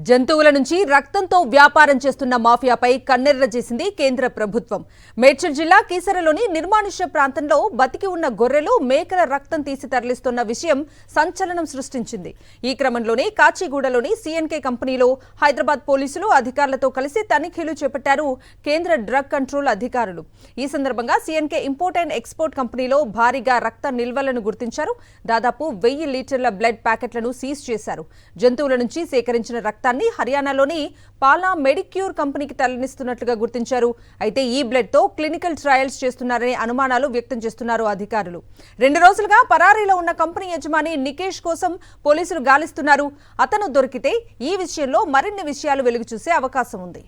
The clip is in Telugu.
జంతువుల నుంచి రక్తంతో వ్యాపారం చేస్తున్న మాఫియాపై కన్నెర్ర చేసింది కేంద్ర ప్రభుత్వం. మేడ్చల్ జిల్లా కీసరలోని నిర్మానుష్య ప్రాంతంలో బతికి ఉన్న గొర్రెలు, మేకల రక్తం తీసి తరలిస్తున్న విషయం సంచలనం సృష్టించింది. ఈ క్రమంలోనే కాచిగూడలోని సిఎన్కే కంపెనీలో హైదరాబాద్ పోలీసులు అధికారులతో కలిసి తనిఖీలు చేపట్టారు కేంద్ర డ్రగ్ కంట్రోల్ అధికారులు. ఈ సందర్భంగా సిఎన్కే ఇంపోర్ట్ అండ్ ఎక్స్పోర్ట్ కంపెనీలో భారీగా రక్త నిల్వలను గుర్తించారు. దాదాపు 1000 లీటర్ల బ్లడ్ ప్యాకెట్లను సీజ్ చేశారు. జంతువుల నుంచి సేకరించిన రక్తాన్ని హర్యానాలోని పాలా మెడిక్యూర్ కంపెనీకి తరలిస్తున్నట్లుగా గుర్తించారు. అయితే ఈ బ్లడ్ తో క్లినికల్ ట్రయల్స్ చేస్తున్నారనే అనుమానాలు వ్యక్తం చేస్తున్నారు అధికారులు. 2 రోజులుగా పరారీలో ఉన్న కంపెనీ యజమాని నికేష్ కోసం పోలీసులు గాలిస్తున్నారు. అతను దొరికితే ఈ విషయంలో మరిన్ని విషయాలు వెలుగు చూసే అవకాశం ఉంది.